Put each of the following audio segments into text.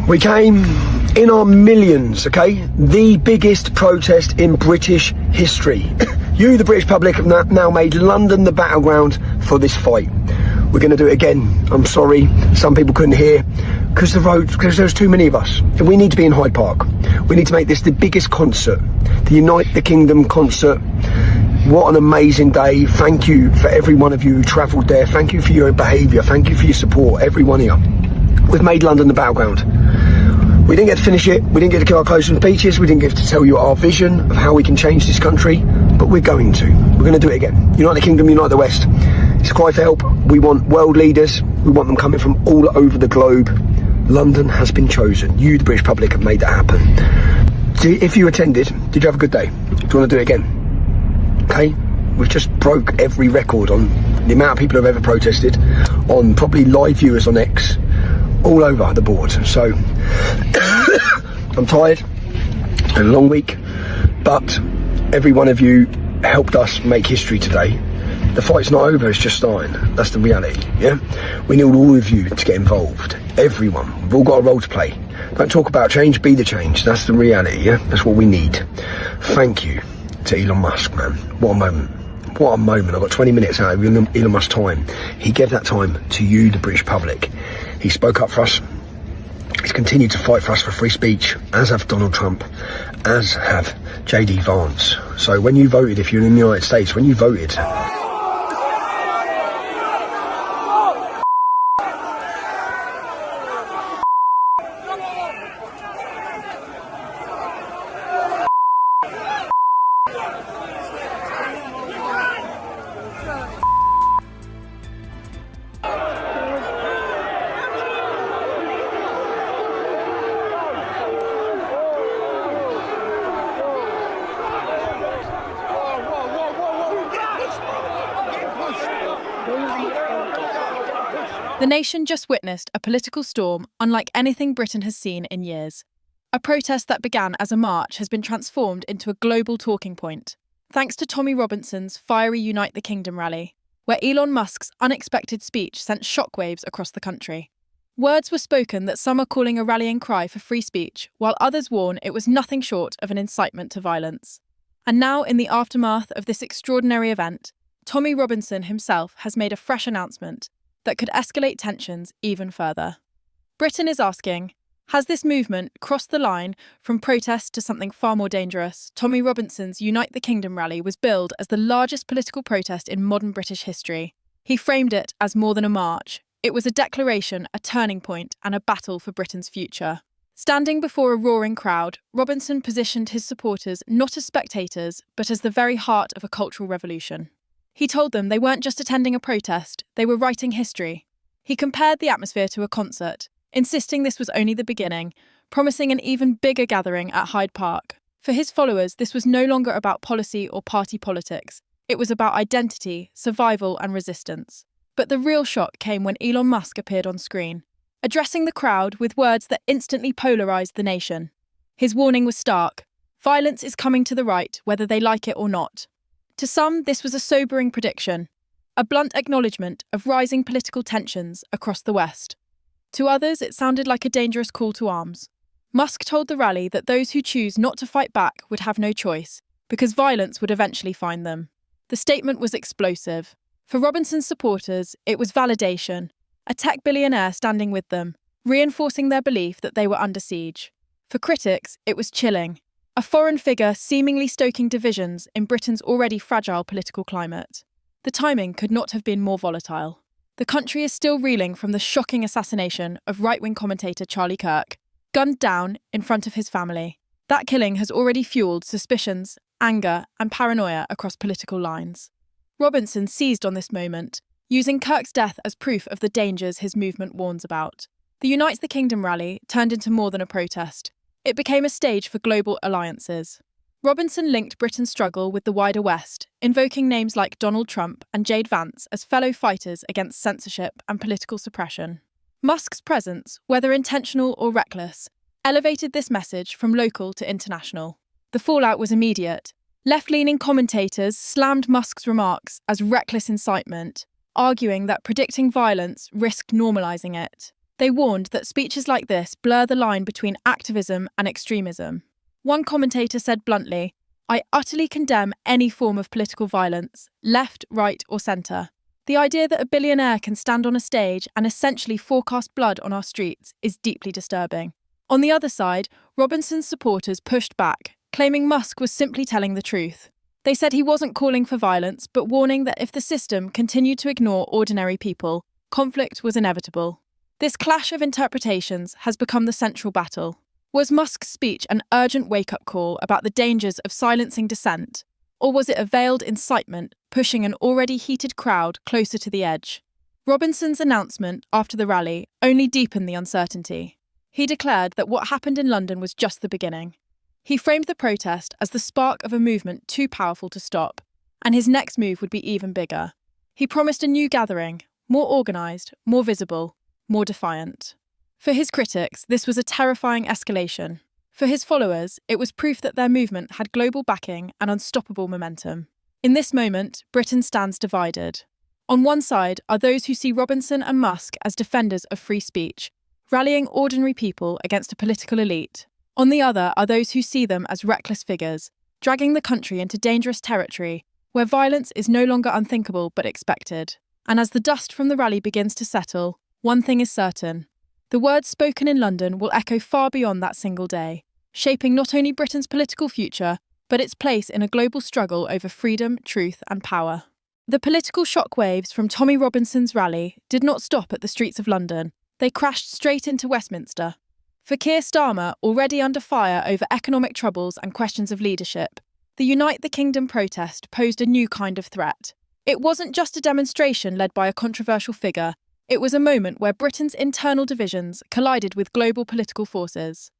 We came in our millions, okay? The biggest protest in British history. You, the British public, have now made London the battleground for this fight. We're going to do it again. I'm sorry, some people couldn't hear because there's too many of us. And we need to be in Hyde Park. We need to make this the biggest concert, the Unite the Kingdom concert. What an amazing day. Thank you for every one of you who travelled there. Thank you for your behaviour. Thank you for your support, every one of you. We've made London the battleground. We didn't get to finish it, we didn't get to kill our clothes from beaches, we didn't get to tell you our vision of how we can change this country, but we're going to. We're going to do it again. Unite the Kingdom, unite the West. It's a cry for help. We want world leaders. We want them coming from all over the globe. London has been chosen. You, the British public, have made that happen. If you attended, did you have a good day? Do you want to do it again? Okay? We've just broke every record on the amount of people who have ever protested, on probably live viewers on X, all over the board. So I'm tired, it's been a long week, but every one of you helped us make history today. The fight's not over, it's just starting. That's the reality, yeah? We need all of you to get involved. Everyone. We've all got a role to play. Don't talk about change, be the change. That's the reality, yeah? That's what we need. Thank you to Elon Musk, man. What a moment. What a moment. I got 20 minutes out of Elon Musk's time. He gave that time to you, the British public. He spoke up for us. He's continued to fight for us for free speech, as have Donald Trump, as have JD Vance. So when you voted, if you're in the United States, when you voted, The nation just witnessed a political storm unlike anything Britain has seen in years. A protest that began as a march has been transformed into a global talking point, thanks to Tommy Robinson's fiery Unite the Kingdom rally, where Elon Musk's unexpected speech sent shockwaves across the country. Words were spoken that some are calling a rallying cry for free speech, while others warn it was nothing short of an incitement to violence. And now, in the aftermath of this extraordinary event, Tommy Robinson himself has made a fresh announcement that could escalate tensions even further. Britain is asking, has this movement crossed the line from protest to something far more dangerous? Tommy Robinson's Unite the Kingdom rally was billed as the largest political protest in modern British history. He framed it as more than a march. It was a declaration, a turning point, and a battle for Britain's future. Standing before a roaring crowd, Robinson positioned his supporters not as spectators, but as the very heart of a cultural revolution. He told them they weren't just attending a protest, they were writing history. He compared the atmosphere to a concert, insisting this was only the beginning, promising an even bigger gathering at Hyde Park. For his followers, this was no longer about policy or party politics. It was about identity, survival, and resistance. But the real shock came when Elon Musk appeared on screen, addressing the crowd with words that instantly polarised the nation. His warning was stark. Violence is coming to the right, whether they like it or not. To some, this was a sobering prediction, a blunt acknowledgement of rising political tensions across the West. To others, it sounded like a dangerous call to arms. Musk told the rally that those who choose not to fight back would have no choice, because violence would eventually find them. The statement was explosive. For Robinson's supporters, it was validation, a tech billionaire standing with them, reinforcing their belief that they were under siege. For critics, it was chilling. A foreign figure seemingly stoking divisions in Britain's already fragile political climate. The timing could not have been more volatile. The country is still reeling from the shocking assassination of right-wing commentator Charlie Kirk, gunned down in front of his family. That killing has already fueled suspicions, anger, and paranoia across political lines. Robinson seized on this moment, using Kirk's death as proof of the dangers his movement warns about. The Unite the Kingdom rally turned into more than a protest. It became a stage for global alliances. Robinson linked Britain's struggle with the wider West, invoking names like Donald Trump and JD Vance as fellow fighters against censorship and political suppression. Musk's presence, whether intentional or reckless, elevated this message from local to international. The fallout was immediate. Left-leaning commentators slammed Musk's remarks as reckless incitement, arguing that predicting violence risked normalizing it. They warned that speeches like this blur the line between activism and extremism. One commentator said bluntly, "I utterly condemn any form of political violence, left, right, or centre. The idea that a billionaire can stand on a stage and essentially forecast blood on our streets is deeply disturbing." On the other side, Robinson's supporters pushed back, claiming Musk was simply telling the truth. They said he wasn't calling for violence, but warning that if the system continued to ignore ordinary people, conflict was inevitable. This clash of interpretations has become the central battle. Was Musk's speech an urgent wake-up call about the dangers of silencing dissent, or was it a veiled incitement pushing an already heated crowd closer to the edge? Robinson's announcement after the rally only deepened the uncertainty. He declared that what happened in London was just the beginning. He framed the protest as the spark of a movement too powerful to stop, and his next move would be even bigger. He promised a new gathering, more organised, more visible, more defiant. For his critics, this was a terrifying escalation. For his followers, it was proof that their movement had global backing and unstoppable momentum. In this moment, Britain stands divided. On one side are those who see Robinson and Musk as defenders of free speech, rallying ordinary people against a political elite. On the other are those who see them as reckless figures, dragging the country into dangerous territory where violence is no longer unthinkable but expected. And as the dust from the rally begins to settle, one thing is certain. The words spoken in London will echo far beyond that single day, shaping not only Britain's political future, but its place in a global struggle over freedom, truth, and power. The political shockwaves from Tommy Robinson's rally did not stop at the streets of London. They crashed straight into Westminster. For Keir Starmer, already under fire over economic troubles and questions of leadership, the Unite the Kingdom protest posed a new kind of threat. It wasn't just a demonstration led by a controversial figure. It was a moment where Britain's internal divisions collided with global political forces.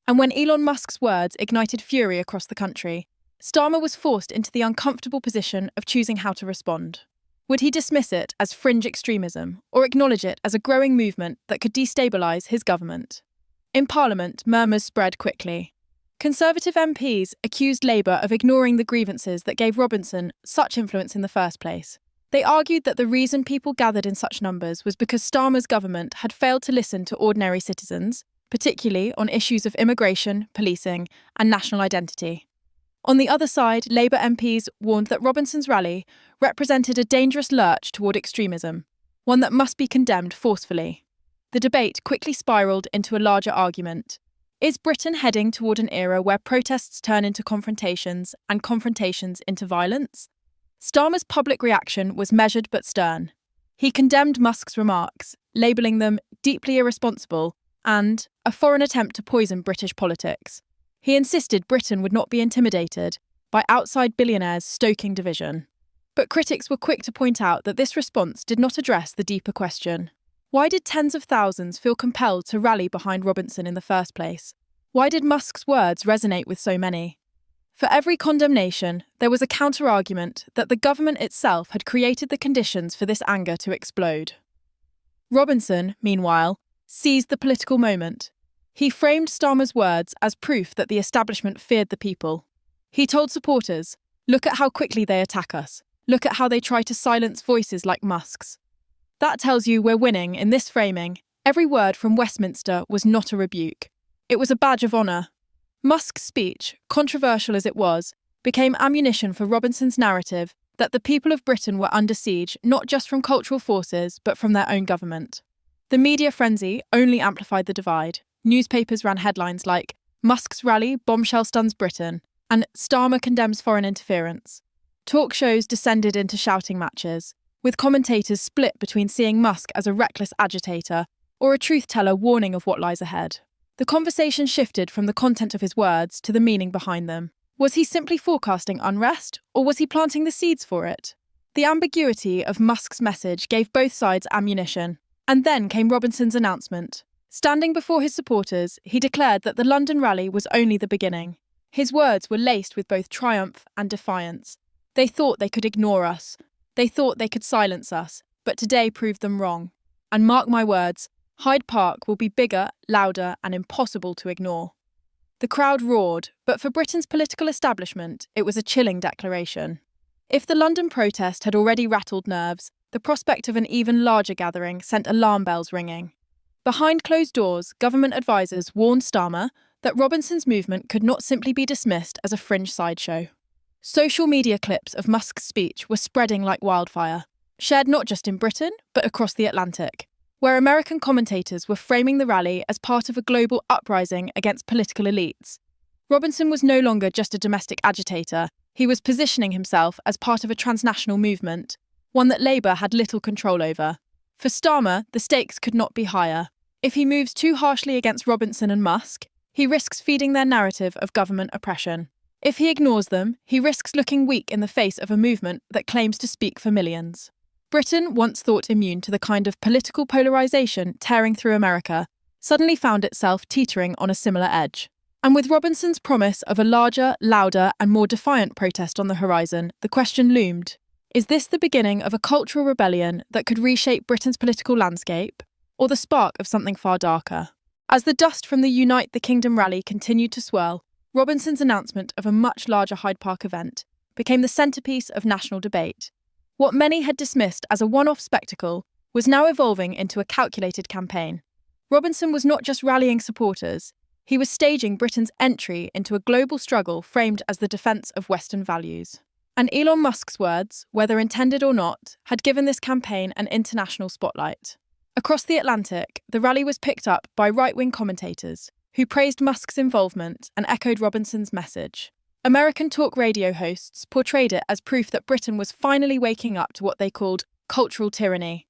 And when Elon Musk's words ignited fury across the country, Starmer was forced into the uncomfortable position of choosing how to respond. Would he dismiss it as fringe extremism, or acknowledge it as a growing movement that could destabilise his government? In Parliament, murmurs spread quickly. Conservative MPs accused Labour of ignoring the grievances that gave Robinson such influence in the first place. They argued that the reason people gathered in such numbers was because Starmer's government had failed to listen to ordinary citizens, particularly on issues of immigration, policing, and national identity. On the other side, Labour MPs warned that Robinson's rally represented a dangerous lurch toward extremism, one that must be condemned forcefully. The debate quickly spiralled into a larger argument. Is Britain heading toward an era where protests turn into confrontations and confrontations into violence? Starmer's public reaction was measured but stern. He condemned Musk's remarks, labelling them deeply irresponsible and a foreign attempt to poison British politics. He insisted Britain would not be intimidated by outside billionaires stoking division. But critics were quick to point out that this response did not address the deeper question. Why did tens of thousands feel compelled to rally behind Robinson in the first place? Why did Musk's words resonate with so many? For every condemnation, there was a counter-argument that the government itself had created the conditions for this anger to explode. Robinson, meanwhile, seized the political moment. He framed Starmer's words as proof that the establishment feared the people. He told supporters, "Look at how quickly they attack us. Look at how they try to silence voices like Musk's." That tells you we're winning in this framing. Every word from Westminster was not a rebuke. It was a badge of honour. Musk's speech, controversial as it was, became ammunition for Robinson's narrative that the people of Britain were under siege not just from cultural forces, but from their own government. The media frenzy only amplified the divide. Newspapers ran headlines like, "Musk's rally, bombshell stuns Britain," and "Starmer condemns foreign interference." Talk shows descended into shouting matches, with commentators split between seeing Musk as a reckless agitator or a truth-teller warning of what lies ahead. The conversation shifted from the content of his words to the meaning behind them. Was he simply forecasting unrest, or was he planting the seeds for it? The ambiguity of Musk's message gave both sides ammunition. And then came Robinson's announcement. Standing before his supporters, he declared that the London rally was only the beginning. His words were laced with both triumph and defiance. They thought they could ignore us. They thought they could silence us, but today proved them wrong. And mark my words, Hyde Park will be bigger, louder, and impossible to ignore. The crowd roared, but for Britain's political establishment, it was a chilling declaration. If the London protest had already rattled nerves, the prospect of an even larger gathering sent alarm bells ringing. Behind closed doors, government advisers warned Starmer that Robinson's movement could not simply be dismissed as a fringe sideshow. Social media clips of Musk's speech were spreading like wildfire, shared not just in Britain, but across the Atlantic, where American commentators were framing the rally as part of a global uprising against political elites. Robinson was no longer just a domestic agitator, he was positioning himself as part of a transnational movement, one that Labour had little control over. For Starmer, the stakes could not be higher. If he moves too harshly against Robinson and Musk, he risks feeding their narrative of government oppression. If he ignores them, he risks looking weak in the face of a movement that claims to speak for millions. Britain, once thought immune to the kind of political polarisation tearing through America, suddenly found itself teetering on a similar edge. And with Robinson's promise of a larger, louder, and more defiant protest on the horizon, the question loomed: is this the beginning of a cultural rebellion that could reshape Britain's political landscape, or the spark of something far darker? As the dust from the Unite the Kingdom rally continued to swirl, Robinson's announcement of a much larger Hyde Park event became the centrepiece of national debate. What many had dismissed as a one-off spectacle was now evolving into a calculated campaign. Robinson was not just rallying supporters, he was staging Britain's entry into a global struggle framed as the defence of Western values. And Elon Musk's words, whether intended or not, had given this campaign an international spotlight. Across the Atlantic, the rally was picked up by right-wing commentators, who praised Musk's involvement and echoed Robinson's message. American talk radio hosts portrayed it as proof that Britain was finally waking up to what they called cultural tyranny.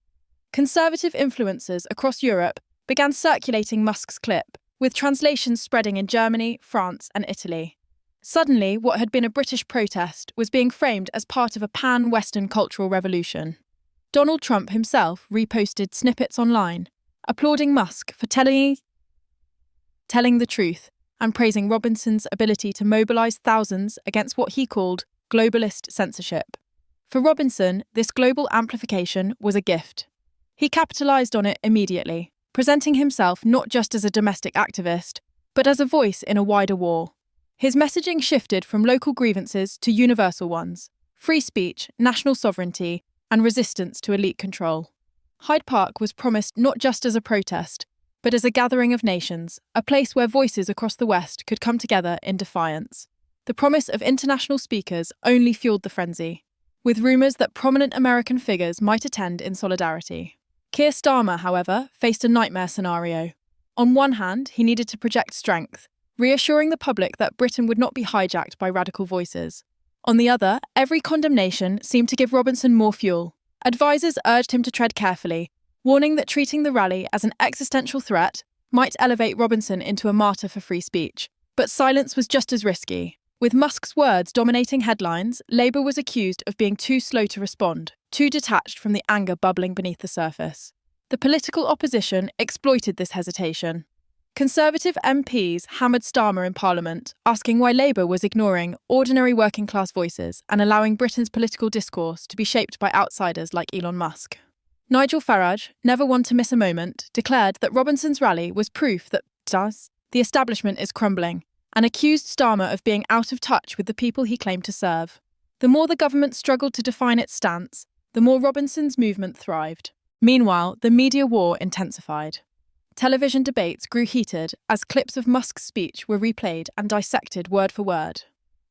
Conservative influencers across Europe began circulating Musk's clip, with translations spreading in Germany, France, and Italy. Suddenly, what had been a British protest was being framed as part of a pan-Western cultural revolution. Donald Trump himself reposted snippets online, applauding Musk for telling the truth and praising Robinson's ability to mobilise thousands against what he called globalist censorship. For Robinson, this global amplification was a gift. He capitalised on it immediately, presenting himself not just as a domestic activist, but as a voice in a wider war. His messaging shifted from local grievances to universal ones: free speech, national sovereignty, and resistance to elite control. Hyde Park was promised not just as a protest, but as a gathering of nations, a place where voices across the West could come together in defiance. The promise of international speakers only fueled the frenzy, with rumours that prominent American figures might attend in solidarity. Keir Starmer, however, faced a nightmare scenario. On one hand, he needed to project strength, reassuring the public that Britain would not be hijacked by radical voices. On the other, every condemnation seemed to give Robinson more fuel. Advisers urged him to tread carefully, warning that treating the rally as an existential threat might elevate Robinson into a martyr for free speech. But silence was just as risky. With Musk's words dominating headlines, Labour was accused of being too slow to respond, too detached from the anger bubbling beneath the surface. The political opposition exploited this hesitation. Conservative MPs hammered Starmer in Parliament, asking why Labour was ignoring ordinary working-class voices and allowing Britain's political discourse to be shaped by outsiders like Elon Musk. Nigel Farage, never one to miss a moment, declared that Robinson's rally was proof that the establishment is crumbling, and accused Starmer of being out of touch with the people he claimed to serve. The more the government struggled to define its stance, the more Robinson's movement thrived. Meanwhile, the media war intensified. Television debates grew heated as clips of Musk's speech were replayed and dissected word for word.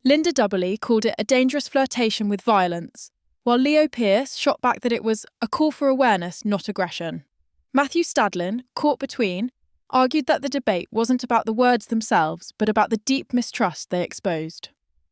Linda Doubly called it a dangerous flirtation with violence, while Leo Pearce shot back that it was a call for awareness, not aggression. Matthew Stadlin, caught between, argued that the debate wasn't about the words themselves, but about the deep mistrust they exposed.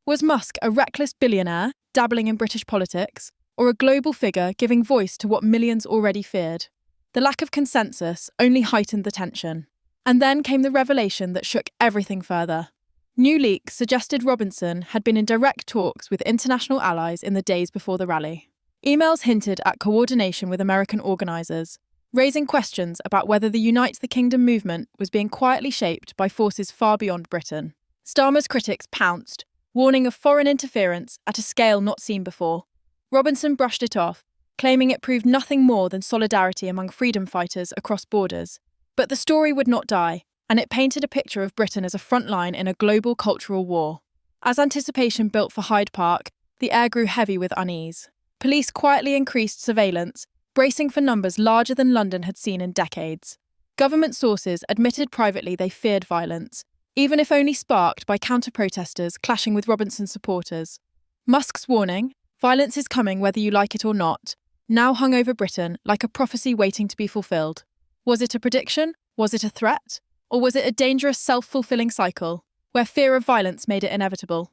Was Musk a reckless billionaire, dabbling in British politics, or a global figure giving voice to what millions already feared? The lack of consensus only heightened the tension. And then came the revelation that shook everything further. New leaks suggested Robinson had been in direct talks with international allies in the days before the rally. Emails hinted at coordination with American organisers, raising questions about whether the Unite the Kingdom movement was being quietly shaped by forces far beyond Britain. Starmer's critics pounced, warning of foreign interference at a scale not seen before. Robinson brushed it off, claiming it proved nothing more than solidarity among freedom fighters across borders, But the story would not die, and it painted a picture of Britain as a front line in a global cultural war. As anticipation built for Hyde Park, the air grew heavy with unease. Police quietly increased surveillance, bracing for numbers larger than London had seen in decades. Government sources admitted privately they feared violence, even if only sparked by counter-protesters clashing with Robinson's supporters. Musk's warning, "Violence is coming whether you like it or not," now hung over Britain like a prophecy waiting to be fulfilled. Was it a prediction? Was it a threat? Or was it a dangerous self-fulfilling cycle, where fear of violence made it inevitable?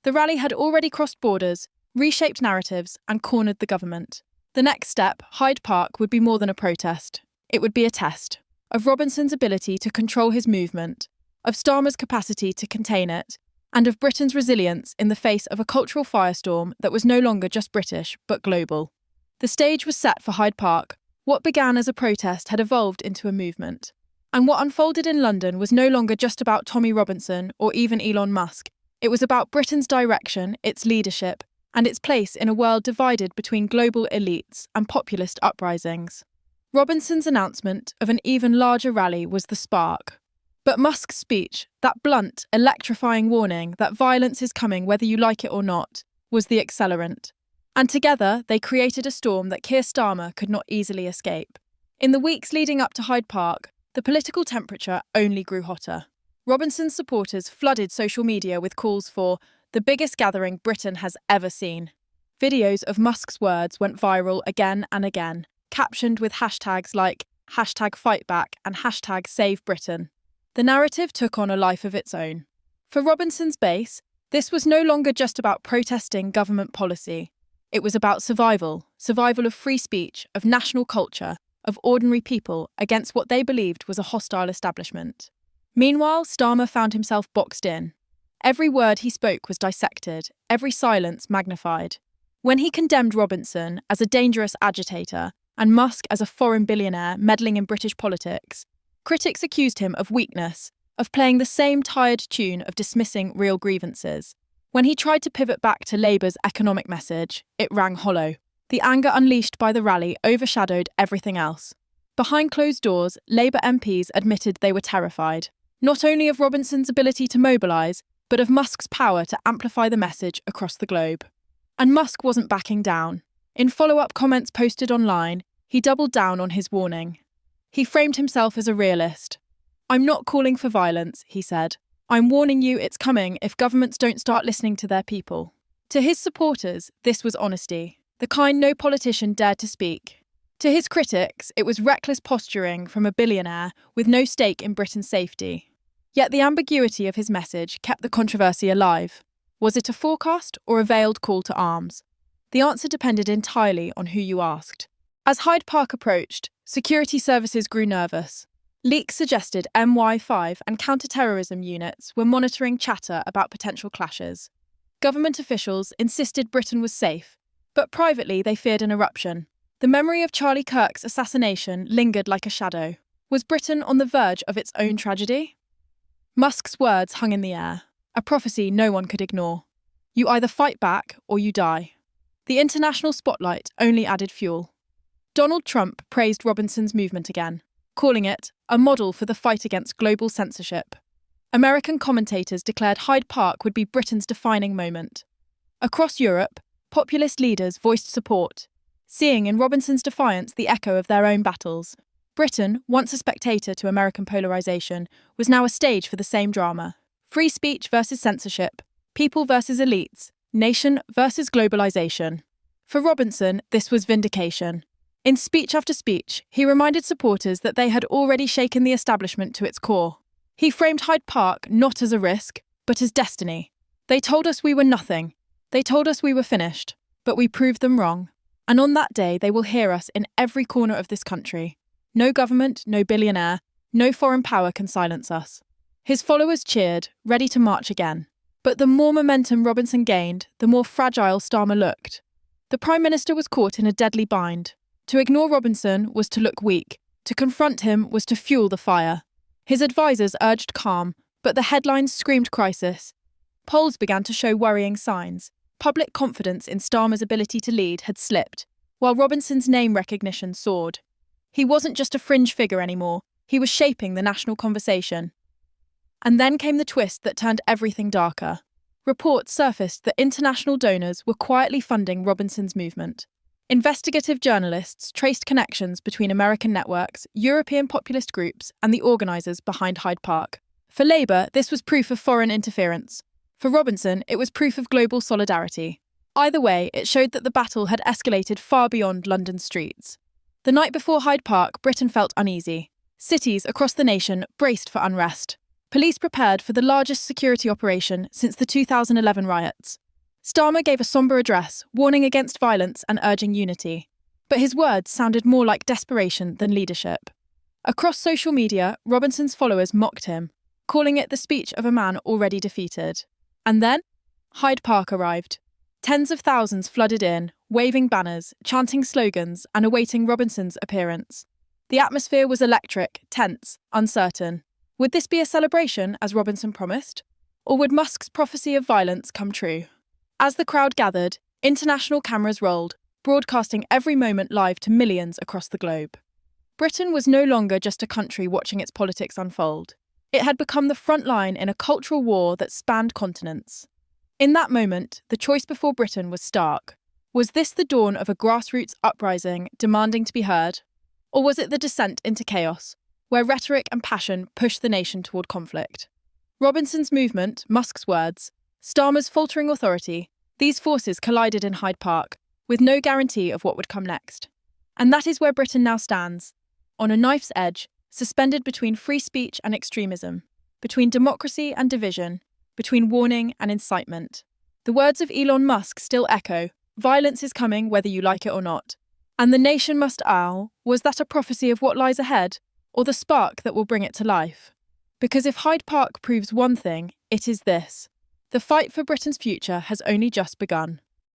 The rally had already crossed borders, reshaped narratives, and cornered the government. The next step, Hyde Park, would be more than a protest. It would be a test of Robinson's ability to control his movement, of Starmer's capacity to contain it, and of Britain's resilience in the face of a cultural firestorm that was no longer just British, but global. The stage was set for Hyde Park. What began as a protest had evolved into a movement. And what unfolded in London was no longer just about Tommy Robinson or even Elon Musk. It was about Britain's direction, its leadership, and its place in a world divided between global elites and populist uprisings. Robinson's announcement of an even larger rally was the spark. But Musk's speech, that blunt, electrifying warning that violence is coming whether you like it or not, was the accelerant. And together, they created a storm that Keir Starmer could not easily escape. In the weeks leading up to Hyde Park, the political temperature only grew hotter. Robinson's supporters flooded social media with calls for the biggest gathering Britain has ever seen. Videos of Musk's words went viral again and again, captioned with hashtags like #FightBack and #SaveBritain. The narrative took on a life of its own. For Robinson's base, this was no longer just about protesting government policy. It was about survival of free speech, of national culture, of ordinary people against what they believed was a hostile establishment. Meanwhile, Starmer found himself boxed in. Every word he spoke was dissected, every silence magnified. When he condemned Robinson as a dangerous agitator and Musk as a foreign billionaire meddling in British politics, critics accused him of weakness, of playing the same tired tune of dismissing real grievances. When he tried to pivot back to Labour's economic message, it rang hollow. The anger unleashed by the rally overshadowed everything else. Behind closed doors, Labour MPs admitted they were terrified, not only of Robinson's ability to mobilise, but of Musk's power to amplify the message across the globe. And Musk wasn't backing down. In follow-up comments posted online, he doubled down on his warning. He framed himself as a realist. "I'm not calling for violence," he said. "I'm warning you it's coming if governments don't start listening to their people." To his supporters, this was honesty, the kind no politician dared to speak. To his critics, it was reckless posturing from a billionaire with no stake in Britain's safety. Yet the ambiguity of his message kept the controversy alive. Was it a forecast or a veiled call to arms? The answer depended entirely on who you asked. As Hyde Park approached, security services grew nervous. Leaks suggested MI5 and counter-terrorism units were monitoring chatter about potential clashes. Government officials insisted Britain was safe, but privately they feared an eruption. The memory of Charlie Kirk's assassination lingered like a shadow. Was Britain on the verge of its own tragedy? Musk's words hung in the air, a prophecy no one could ignore. You either fight back or you die. The international spotlight only added fuel. Donald Trump praised Robinson's movement again, calling it a model for the fight against global censorship. American commentators declared Hyde Park would be Britain's defining moment. Across Europe, populist leaders voiced support, seeing in Robinson's defiance the echo of their own battles. Britain, once a spectator to American polarisation, was now a stage for the same drama. Free speech versus censorship, people versus elites, nation versus globalisation. For Robinson, this was vindication. In speech after speech, he reminded supporters that they had already shaken the establishment to its core. He framed Hyde Park not as a risk, but as destiny. They told us we were nothing. They told us we were finished, but we proved them wrong. And on that day, they will hear us in every corner of this country. No government, no billionaire, no foreign power can silence us. His followers cheered, ready to march again. But the more momentum Robinson gained, the more fragile Starmer looked. The Prime Minister was caught in a deadly bind. To ignore Robinson was to look weak. To confront him was to fuel the fire. His advisers urged calm, but the headlines screamed crisis. Polls began to show worrying signs. Public confidence in Starmer's ability to lead had slipped, while Robinson's name recognition soared. He wasn't just a fringe figure anymore. He was shaping the national conversation. And then came the twist that turned everything darker. Reports surfaced that international donors were quietly funding Robinson's movement. Investigative journalists traced connections between American networks, European populist groups, and the organisers behind Hyde Park. For Labour, this was proof of foreign interference. For Robinson, it was proof of global solidarity. Either way, it showed that the battle had escalated far beyond London's streets. The night before Hyde Park, Britain felt uneasy. Cities across the nation braced for unrest. Police prepared for the largest security operation since the 2011 riots. Starmer gave a sombre address, warning against violence and urging unity. But his words sounded more like desperation than leadership. Across social media, Robinson's followers mocked him, calling it the speech of a man already defeated. And then, Hyde Park arrived. Tens of thousands flooded in, waving banners, chanting slogans, and awaiting Robinson's appearance. The atmosphere was electric, tense, uncertain. Would this be a celebration, as Robinson promised? Or would Musk's prophecy of violence come true? As the crowd gathered, international cameras rolled, broadcasting every moment live to millions across the globe. Britain was no longer just a country watching its politics unfold. It had become the front line in a cultural war that spanned continents. In that moment, the choice before Britain was stark. Was this the dawn of a grassroots uprising demanding to be heard? Or was it the descent into chaos, where rhetoric and passion pushed the nation toward conflict? Robinson's movement, Musk's words, Starmer's faltering authority, these forces collided in Hyde Park, with no guarantee of what would come next. And that is where Britain now stands, on a knife's edge, suspended between free speech and extremism, between democracy and division, between warning and incitement. The words of Elon Musk still echo, violence is coming whether you like it or not. And the nation must owl, was that a prophecy of what lies ahead, or the spark that will bring it to life? Because if Hyde Park proves one thing, it is this. The fight for Britain's future has only just begun.